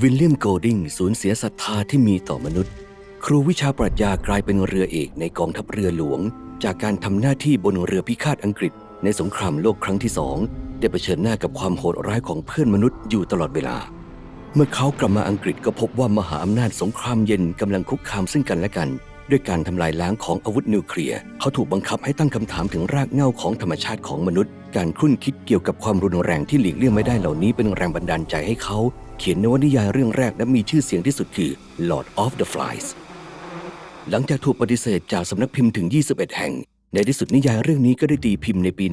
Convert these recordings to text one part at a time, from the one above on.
วิลเลียมโกลดิงสูญเสียศรัทธาที่มีต่อมนุษย์ครูวิชาปรัชญากลายเป็นเรือเอกในกองทัพเรือหลวงจากการทำหน้าที่บนเรือพิฆาตอังกฤษในสงครามโลกครั้งที่2ได้เผชิญหน้ากับความโหดร้ายของเพื่อนมนุษย์อยู่ตลอดเวลาเมื่อเขากลับมาอังกฤษก็พบว่ามหาอำนาจสงครามเย็นกำลังคุกคามซึ่งกันและกันด้วยการทำลายล้างของอาวุธนิวเคลียร์เขาถูกบังคับให้ตั้งคำถามถึงรากเหง้าของธรรมชาติของมนุษย์การครุ่นคิดเกี่ยวกับความรุนแรงที่หลีกเลี่ยงไม่ได้เหล่านี้เป็นแรงบันดาลใจให้เขาเขียนนวนิยายเรื่องแรกและมีชื่อเสียงที่สุดคือ Lord of the Flies หลังจากถูกปฏิเสธจากสำนักพิมพ์ถึง21แห่งในที่สุดนิยายเรื่องนี้ก็ได้ตีพิมพ์ในปี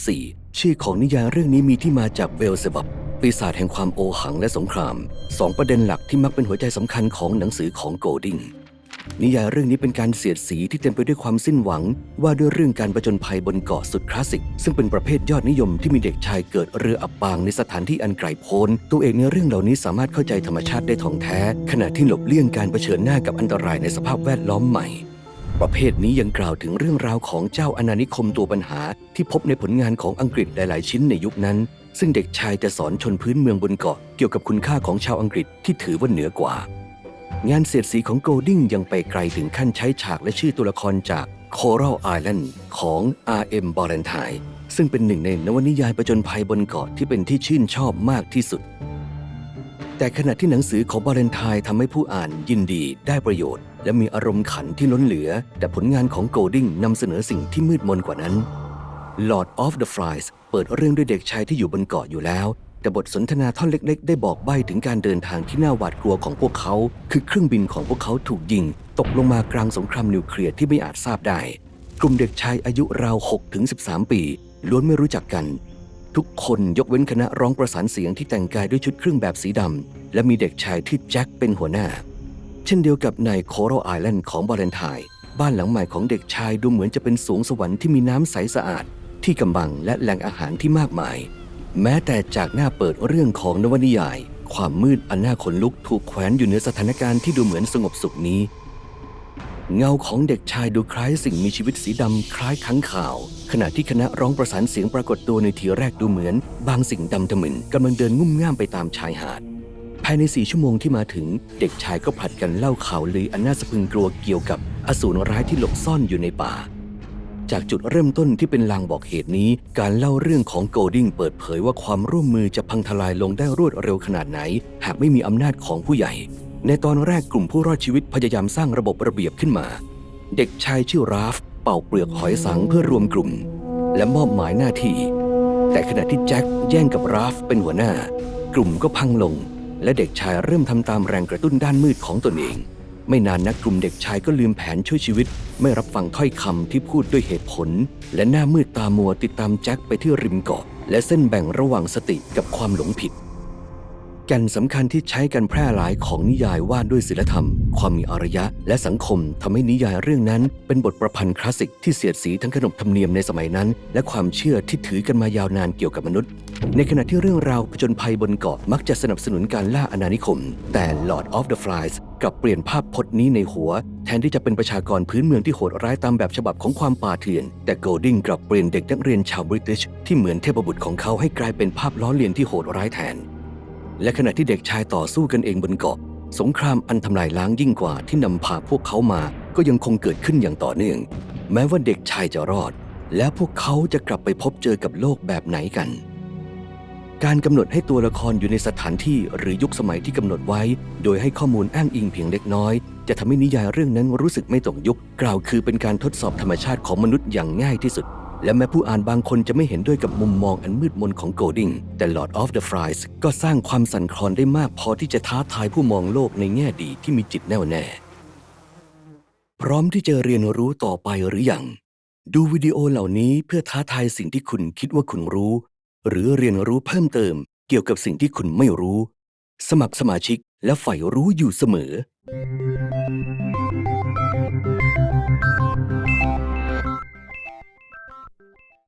1954 ชื่อของนิยายเรื่องนี้มีที่มาจากเบลเซบับปีศาจแห่งความโอหังและสงคราม2ประเด็นหลักที่มักเป็นหัวใจสำคัญของหนังสือของโกลดิงนิยายเรื่องนี้เป็นการเสียดสีที่เต็มไปด้วยความสิ้นหวังว่าด้วยเรื่องการผจญภัยบนเกาะสุดคลาสสิกซึ่งเป็นประเภทยอดนิยมที่มีเด็กชายเกิดเรืออับปางในสถานที่อันไกลโพ้นตัวเอกในเรื่องเหล่านี้สามารถเข้าใจธรรมชาติได้ท่องแท้ขณะที่หลบเลี่ยงการเผชิญหน้ากับอันตรายในสภาพแวดล้อมใหม่ประเภทนี้ยังกล่าวถึงเรื่องราวของเจ้าอาณานิคมตัวปัญหาที่พบในผลงานของอังกฤษหลายๆชิ้นในยุคนั้นซึ่งเด็กชายจะสอนชนพื้นเมืองบนเกาะเกี่ยวกับคุณค่าของชาวอังกฤษที่ถือว่าเหนือกว่างานเสียดสีของโกลดิงยังไปไกลถึงขั้นใช้ฉากและชื่อตัวละครจาก Coral Island ของ R.M. Ballantyne ซึ่งเป็นหนึ่งในนวนิยายผจญภัยบนเกาะที่เป็นที่ชื่นชอบมากที่สุดแต่ขณะที่หนังสือของ Ballantyne ทำให้ผู้อ่านยินดีได้ประโยชน์และมีอารมณ์ขันที่ล้นเหลือแต่ผลงานของโกลดิงนำเสนอสิ่งที่มืดมนกว่านั้น Lord of the Flies เปิดเรื่องด้วยเด็กชายที่อยู่บนเกาะอยู่แล้วแต่บทสนทนาท่อนเล็กๆได้บอกใบ้ถึงการเดินทางที่น่าหวาดกลัวของพวกเขาคือเครื่องบินของพวกเขาถูกยิงตกลงมากลางสงครามนิวเคลียร์ที่ไม่อาจทราบได้กลุ่มเด็กชายอายุราว 6-13 ปีล้วนไม่รู้จักกันทุกคนยกเว้นคณะร้องประสานเสียงที่แต่งกายด้วยชุดเครื่องแบบสีดำและมีเด็กชายที่แจ็คเป็นหัวหน้าเช่นเดียวกับใน Coral Island ของบาเลนไทน์บ้านหลังใหม่ของเด็กชายดูเหมือนจะเป็นสวงสวรรค์ที่มีน้ำใสสะอาดที่กำบังและแหล่งอาหารที่มากมายแม้แต่จากหน้าเปิดเรื่องของนวนิยายความมืดอันน่าขนลุกถูกแขวนอยู่เหนือสถานการณ์ที่ดูเหมือนสงบสุขนี้เงาของเด็กชายดูคล้ายสิ่งมีชีวิตสีดำคล้ายค้างคาวขณะที่คณะร้องประสานเสียงปรากฏตัวในทีแรกดูเหมือนบางสิ่งดำทะมึนกำลังเดินงุ่มง่ามไปตามชายหาดภายใน4 ชั่วโมงที่มาถึงเด็กชายก็ผลัดกันเล่าข่าวลืออันน่าสะพรึงกลัวเกี่ยวกับอสูรร้ายที่หลบซ่อนอยู่ในป่าจากจุดเริ่มต้นที่เป็นลางบอกเหตุนี้การเล่าเรื่องของโกลดิงเปิดเผยว่าความร่วมมือจะพังทลายลงได้รวดเร็วขนาดไหนหากไม่มีอำนาจของผู้ใหญ่ในตอนแรกกลุ่มผู้รอดชีวิตพยายามสร้างระบบระเบียบขึ้นมาเด็กชายชื่อราฟเป่าเปลือกหอยสังเพื่อรวมกลุ่มและมอบหมายหน้าที่แต่ขณะที่แจ็คแย่งกับราฟเป็นหัวหน้ากลุ่มก็พังลงและเด็กชายเริ่มทำตามแรงกระตุ้นด้านมืดของตนเองไม่นานนักกลุ่มเด็กชายก็ลืมแผนช่วยชีวิตไม่รับฟังถ้อยคำที่พูดด้วยเหตุผลและหน้ามืดตามัวติดตามแจ็คไปที่ริมเกาะและเส้นแบ่งระหว่างสติกับความหลงผิดแก่นสำคัญที่ใช้กันแพร่หลายของนิยายว่าด้วยศีลธรรมความมีอารยะและสังคมทำให้นิยายเรื่องนั้นเป็นบทประพันธ์คลาสสิกที่เสียดสีทั้งขนบธรรมเนียมในสมัยนั้นและความเชื่อที่ถือกันมายาวนานเกี่ยวกับมนุษย์ในขณะที่เรื่องราวผจญภัยบนเกาะมักจะสนับสนุนการล่าอาณานิคมแต่ Lord of the Flies กลับเปลี่ยนภาพพจน์นี้ในหัวแทนที่จะเป็นประชากรพื้นเมืองที่โหดร้ายตามแบบฉบับของความป่าเถื่อนแต่โกลดิงกลับเปลี่ยนเด็กนักเรียนชาวบริติชที่เหมือนเทพบุตรของเขาให้กลายเป็นภาพล้อเลียนที่โหดร้ายแทนและขณะที่เด็กชายต่อสู้กันเองบนเกาะสงครามอันทำลายล้างยิ่งกว่าที่นำพาพวกเขามาก็ยังคงเกิดขึ้นอย่างต่อเนื่องแม้ว่าเด็กชายจะรอดและพวกเขาจะกลับไปพบเจอกับโลกแบบไหนกันการกำหนดให้ตัวละครอยู่ในสถานที่หรือยุคสมัยที่กำหนดไว้โดยให้ข้อมูลอ้างอิงเพียงเล็กน้อยจะทำให้นิยายเรื่องนั้นรู้สึกไม่ตรงยุคกล่าวคือเป็นการทดสอบธรรมชาติของมนุษย์อย่างง่ายที่สุดและแม้ผู้อ่านบางคนจะไม่เห็นด้วยกับมุมมองอันมืดมนของโกลดิงแต่ Lord of the Flies ก็สร้างความสั่นคลอนได้มากพอที่จะท้าทายผู้มองโลกในแง่ดีที่มีจิตแน่วแน่พร้อมที่จะเรียนรู้ต่อไปหรือยังดูวิดีโอเหล่านี้เพื่อท้าทายสิ่งที่คุณคิดว่าคุณรู้หรือเรียนรู้เพิ่มเติมเกี่ยวกับสิ่งที่คุณไม่รู้สมัครสมาชิกและใฝ่รู้อยู่เสมอ